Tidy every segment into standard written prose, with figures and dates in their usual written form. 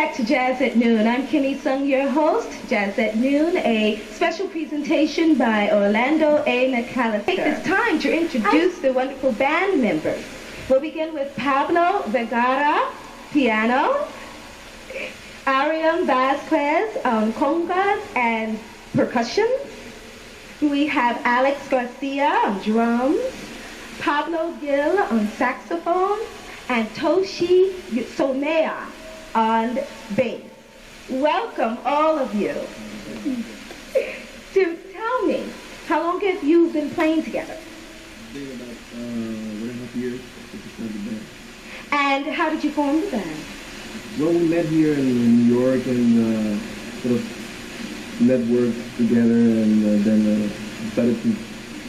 back to Jazz at Noon. I'm Kimi Sung, your host. Jazz at Noon, a special presentation by Orlando McAllister. Take this time to introduce the wonderful band members. We'll begin with Pablo Vergara, piano, Ariam Vasquez on congas and percussion. We have Alex Garcia on drums, Palo Gil on saxophone, and Toshi Somea on bass. Welcome, all of you. So tell me, how long have you been playing together? It's been about 1.5 years since we started the band. And how did you form the band? Well, we met here in New York and sort of networked together and then decided to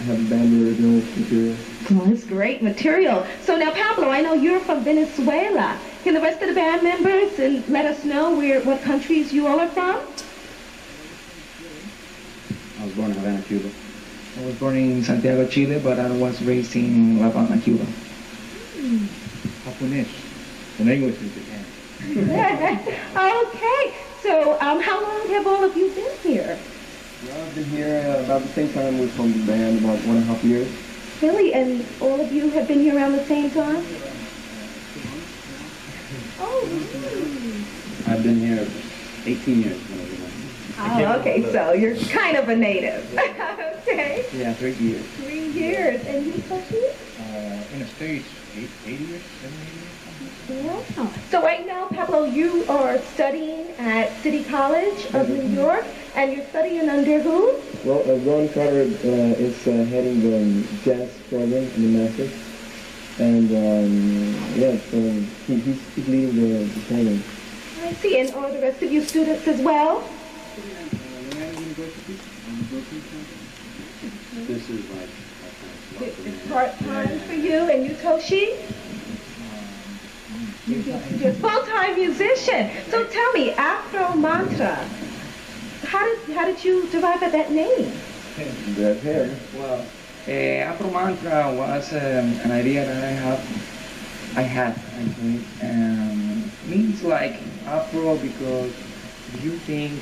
have a band with original material. Well, it's great material. So now, Pablo, I know you're from Venezuela. Can the rest of the band members and let us know what countries you all are from? I was born in Havana, Cuba. I was born in Santiago, Chile, but I was raised in La Habana, Cuba. Japanese. The language is Japan. Okay. So how long have all of you been here? Well, I've been here about the same time we formed the band, about 1.5 years. Really? And all of you have been here around the same time? Oh, really? I've been here 18 years. Oh, okay, so you're kind of a native. Okay. Yeah, 3 years. 3 years. And you, Toshi? In the States, 8 years, 7 years. Wow. So right now, Pablo, you are studying at City College of New York, and you're studying under who? Well, Ron Carter is heading the jazz program in the Masters. And yeah, so he's leading the program. I see. And are the rest of you students as well? This is like It's part-time for you, and you, Toshi? You're a full-time musician. So tell me, Afro Mantra, how did you derive at that name? That hair. Well, Afro Mantra was an idea that I had actually. Means like Afro because if you think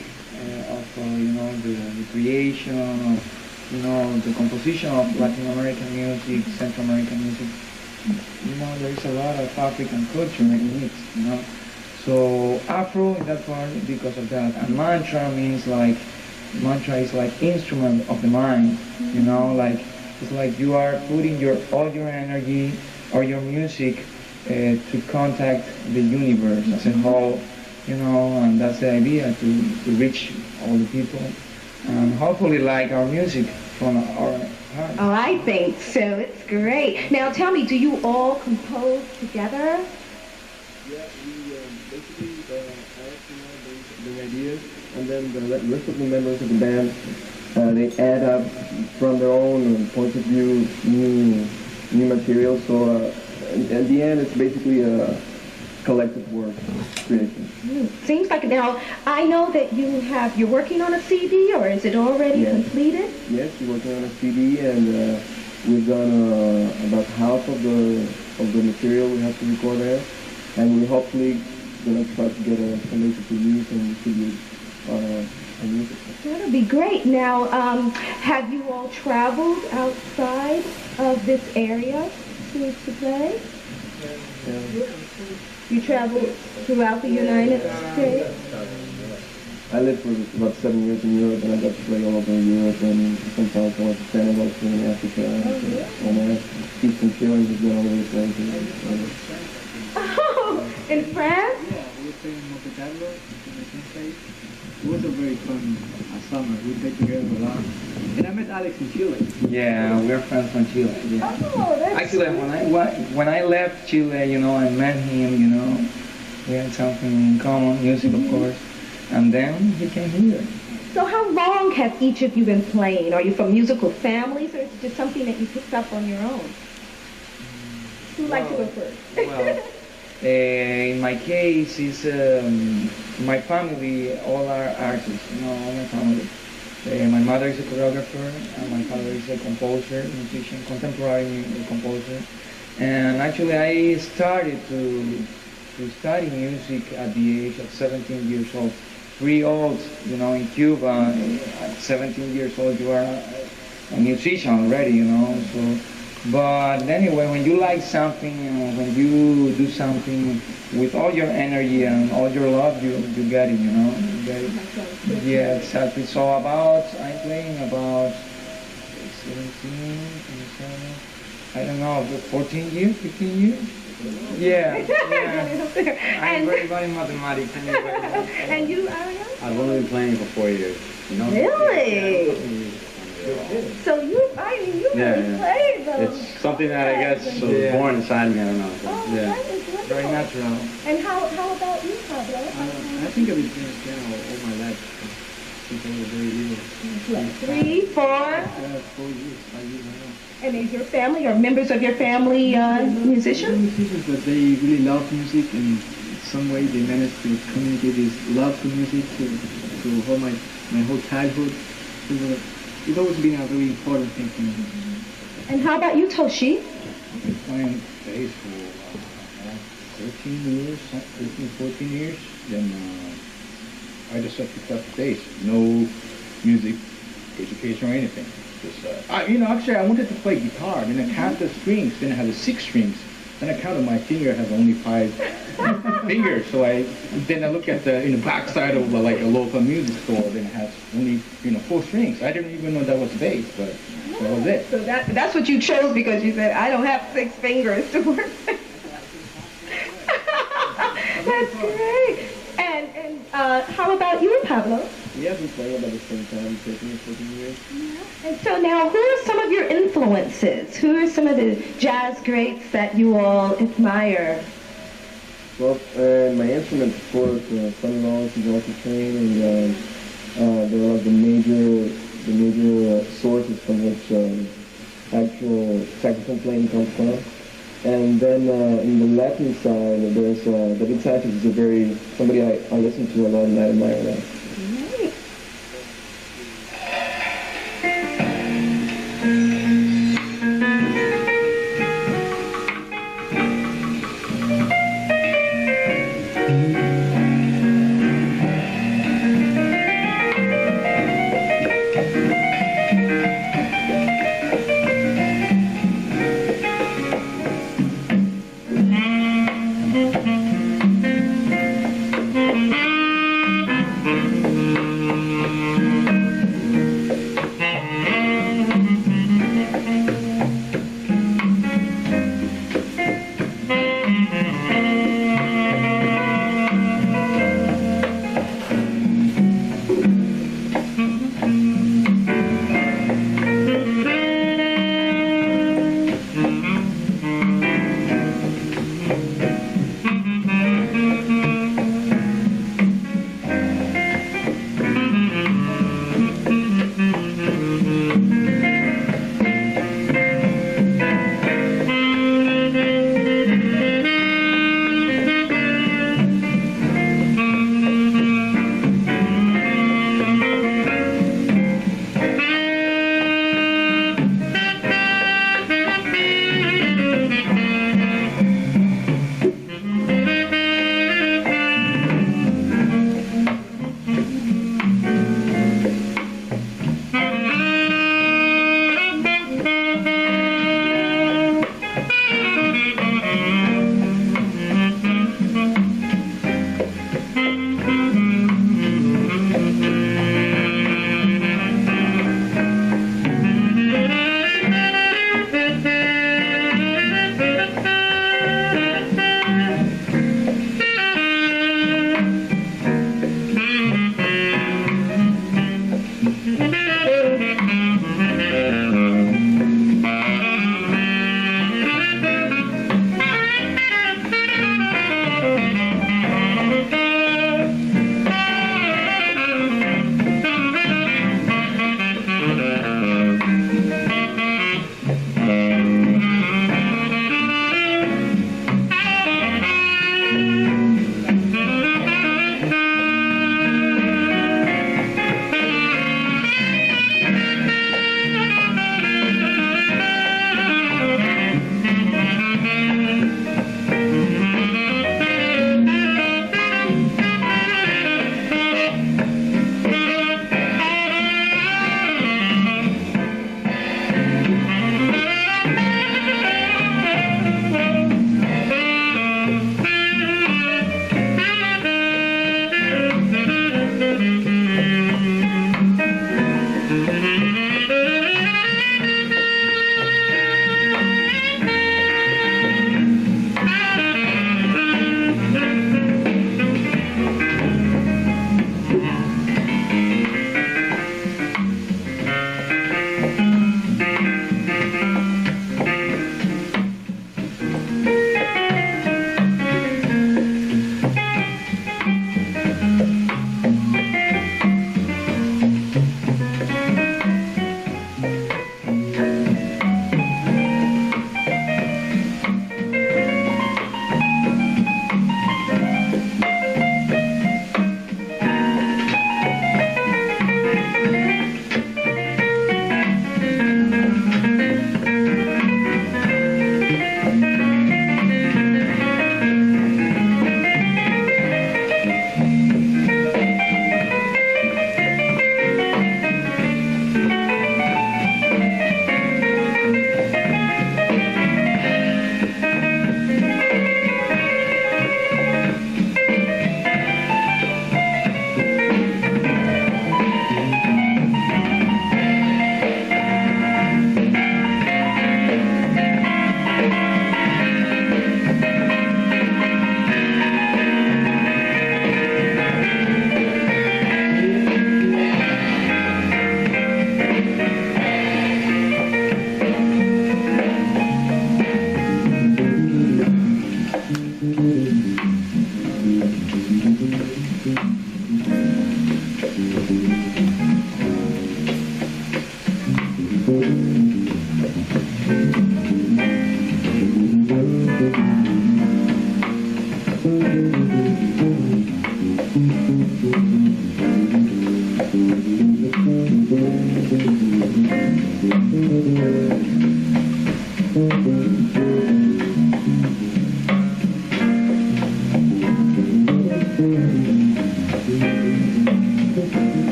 of the creation of the composition of Latin American music, Central American music. There's a lot of African culture in it, So Afro in that part because of that. And mantra means mantra is like instrument of the mind, like it's like you are putting all your energy or your music to contact the universe as a whole, and that's the idea to reach all the people. And hopefully like our music from our heart. Oh, I think so. It's great. Now tell me, do you all compose together? Yeah, we basically bring ideas, and then the rest of the members of the band, they add up from their own point of view new material. So at the end, it's basically a collective work creation. Seems like it. Now, I know that you're working on a CD, or is it already completed? Yes, we're working on a CD, and we've done about half of the material we have to record there, and we're hopefully going to try to get a later to use and distribute our music. That'll be great. Now, have you all traveled outside of this area to play? Yeah. You traveled throughout the United States? I lived for about 7 years in Europe, and I got to play all over Europe, and sometimes I went to Canada, in Africa, and Eastern Chile, has been all over the place. Oh, in France? Yeah, we were playing in Monte Carlo, in the same place. It was a very fun summer. We played together a lot. And I met Alex in Chile. Yeah, we're friends from Chile. Yeah. Oh, that's Actually, when I left Chile, I met him. We had something in common, music, of course. And then he came here. So how long have each of you been playing? Are you from musical families, or is it just something that you picked up on your own? Who'd like to go first? Well, in my case, it's my family, all are artists, all my family. My mother is a choreographer, and my father is a composer, musician, contemporary composer. And actually, I started to to study music at the age of 17 years old. Pretty old, you know, in Cuba, at 17 years old, you are a musician already, you know. So, but anyway, when you like something, when you do something with all your energy and all your love, you get it, you know. You get it. Yeah, exactly. So I'm playing about 17, 27, I don't know, 14 years, 15 years? Yeah, yeah. I'm very good in mathematics. And you, Ariel? I've only been playing for 4 years. You know? Really? So you really play though. It's something that I guess was born inside me. I don't know. Oh, Yeah. that is wonderful. Very natural. And how about you, Pablo? I think I've been playing piano all my life. Since I was very little. Like 3, 4? 4 years, 5 years, I don't know. And is your family or members of your family musicians? Musicians, but they really love music, and in some way they managed to communicate this love to music to all my whole childhood. It's always been a very important thing for me. And how about you, Toshi? I've been playing bass for 13 years, 13, 14 years. Then I just picked up the bass. No music education or anything. Just, actually I wanted to play guitar. Then I counted the strings. Then I had the 6 strings. Then I counted my finger has only 5 fingers. So I look at the back side of like a local music store. Then it has only 4 strings. I didn't even know that was bass, but that was it. So that's what you chose because you said, I don't have 6 fingers to work with. That's great. And how about you, Pablo? We have been playing about the same time, 13 or 14 years. Yeah. And so now, who are some of your influences? Who are some of the jazz greats that you all admire? Well, my instrument, of course, son-in-law is also trained, and there are the major sources from which actual saxophone playing comes from. And then in the Latin side, there's David Sanchez is somebody I listen to a lot and I admire a lot.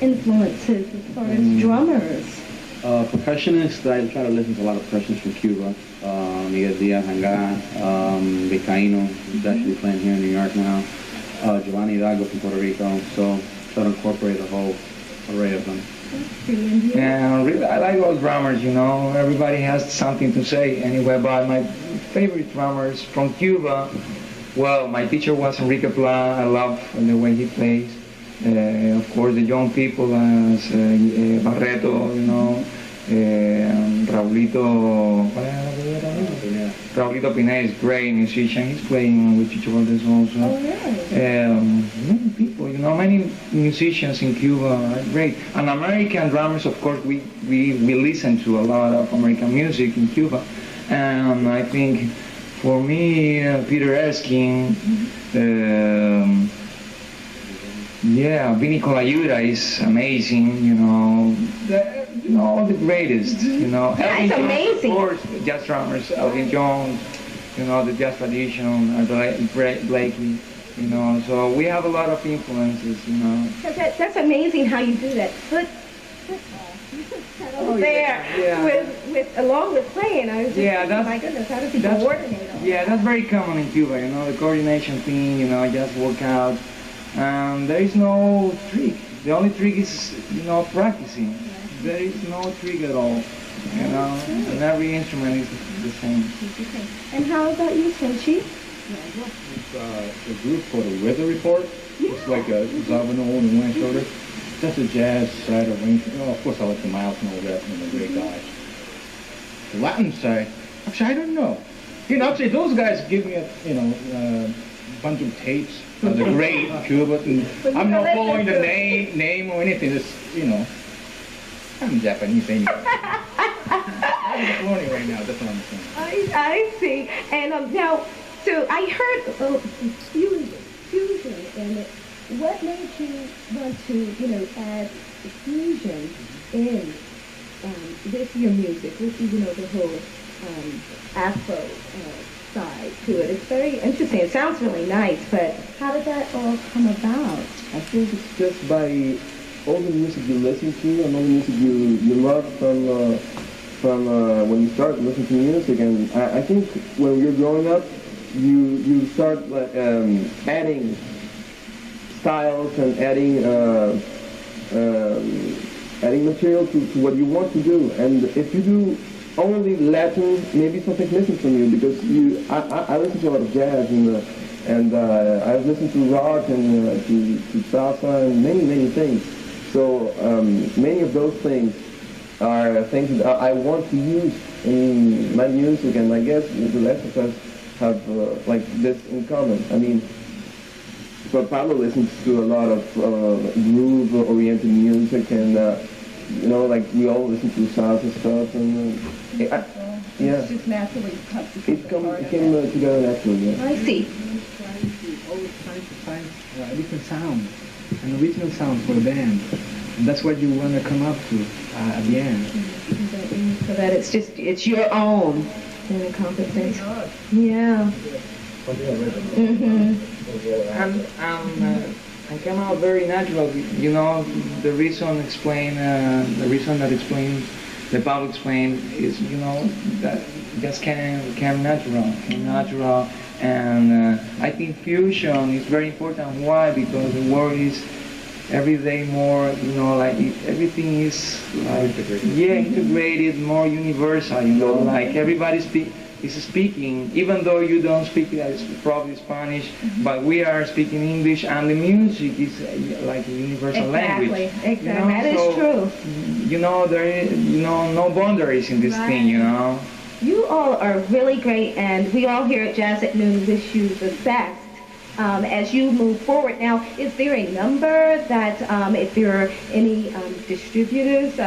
influences as far as drummers? Percussionist, I try to listen to a lot of percussionists from Cuba. Miguel Diaz, Hangá, Vizcaíno, who's actually playing here in New York now. Giovanni Hidalgo from Puerto Rico. So try to incorporate the whole array of them. Yeah, really, I like all drummers, you know. Everybody has something to say anyway, but my favorite drummers from Cuba, well, my teacher was Enrique Pla. I love the way he plays. Of course, the young people as Barreto, you know, Raulito, Raulito Pineda is great musician. He's playing with Chicho Valdez also. Oh, really? Many people, you know, many musicians in Cuba are great. And American drummers, of course, we listen to a lot of American music in Cuba. And I think for me, Peter Erskine, yeah, Vinny Colaiuta is amazing, you know, all the greatest, you know. That's amazing. Of course, jazz drummers, Elvin Jones, you know, the jazz tradition, Blakey, you know, so we have a lot of influences, you know. That's amazing how you do that. There, along with playing, I was just thinking, my goodness, how does he coordinate all Yeah, that's very common in Cuba, you know, the coordination thing, you know, just work out. There is no trick. The only trick is, you know, practicing. There is no trick at all, you know, and every instrument is the same. And how about you, Senshi? It's a group called the Weather Report. It's like a Zabano and one shoulder. That's the jazz side of it. Oh, of course, I like the Miles and all that, and the great guys. The Latin side, actually, I don't know. You know, actually, those guys give me a, you know, bunch of tapes of the great Cuba. And I'm not following the name or anything. It's, you know, I'm Japanese anyway. I'm just learning right now. That's what I'm saying. I see. And now, so I heard fusion, and what made you want to, you know, add the fusion in with your music, with, you know, the whole Afro side to it? It's very interesting. It sounds really nice, but how did that all come about? I think it's just by all the music you listen to and all the music you love from when you start listening to music. And I think when you're growing up, you start adding styles and adding material to what you want to do. And if you do only Latin, maybe something's missing from you, because I listen to a lot of jazz and I've listened to rock and to salsa and many things. So many of those things are things that I want to use in my music, and I guess the rest of us have like this in common. I mean, but Pablo listens to a lot of groove-oriented music, and you know, like we all listen to salsa stuff, and yeah, It's just naturally it came together naturally. Yeah. I see. Always trying to find different sounds, an original sound for the band, and that's what you want to come up to at the end. So that it's your own in a competence. Yeah. And I came out very natural. You know, the reason that Pablo explained is, you know, that just came natural. And I think fusion is very important. Why? Because the world is every day more, you know, like everything is like, integrated, more universal. You know, like everybody is speaking, even though you don't speak probably Spanish, but we are speaking English, and the music is like a universal language. Exactly, you know? That is true. You know, there is, you know, no boundaries in this thing, you know. You all are really great, and we all here at Jazz at Noon wish you the best as you move forward. Now, is there a number that, if there are any distributors,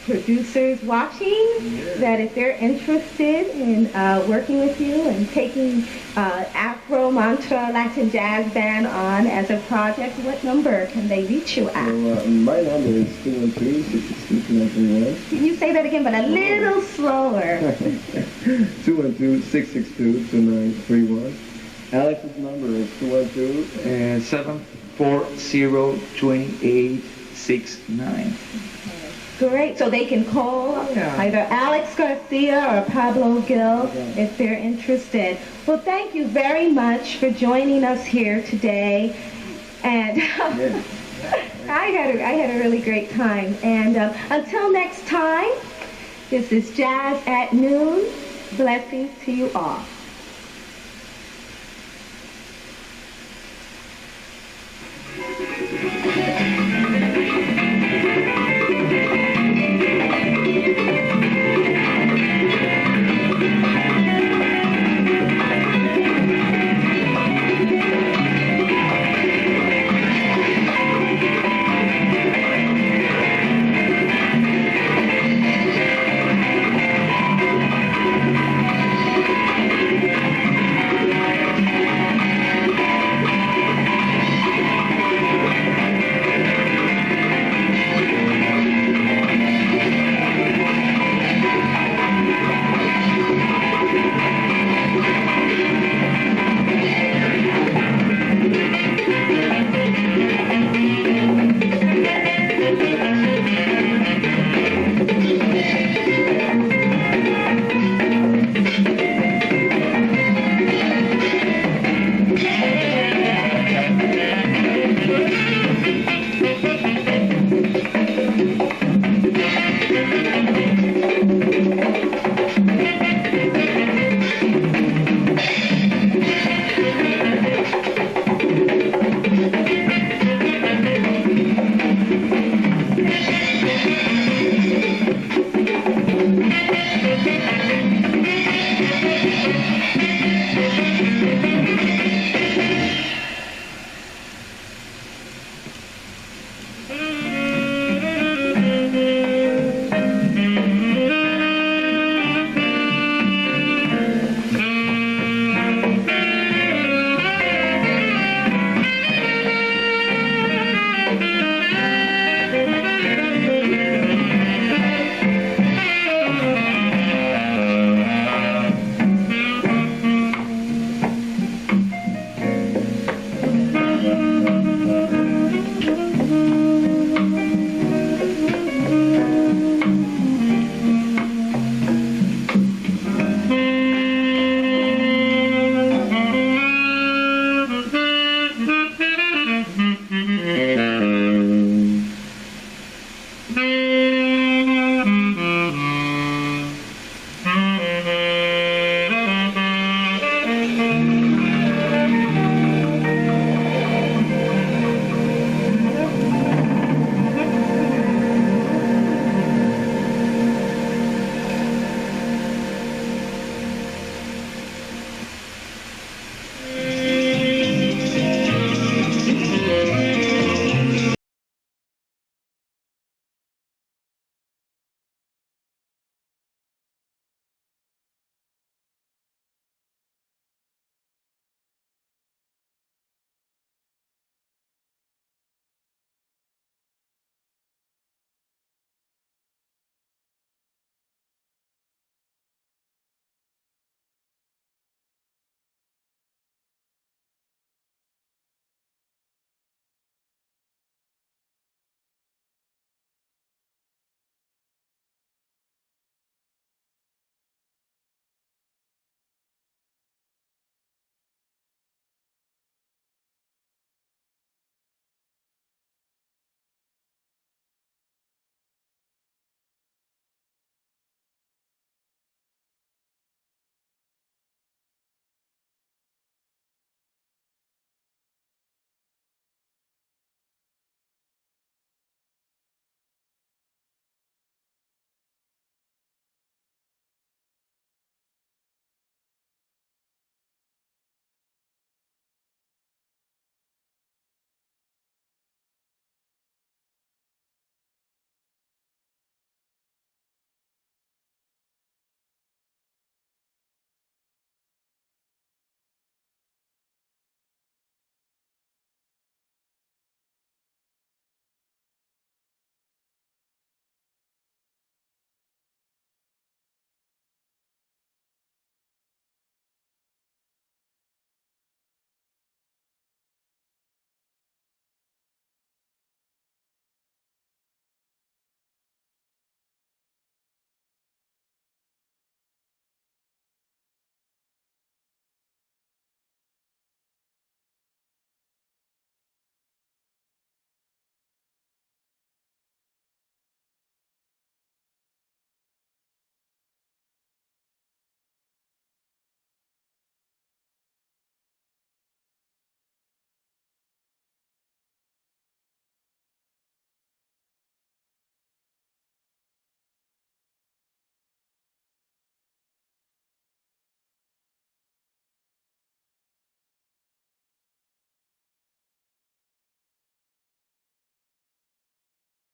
producers watching, that if they're interested in working with you and taking Afro Mantra Latin Jazz Band on as a project, what number can they reach you at? So, my number is 212-662-2931. Can you say that again, but a little slower? 212-662-2931. Alex's number is 212 74028 869. Great. So they can call either Alex Garcia or Pablo Gil if they're interested. Well, thank you very much for joining us here today. And I had a really great time. And until next time, this is Jazz at Noon. Blessings to you all.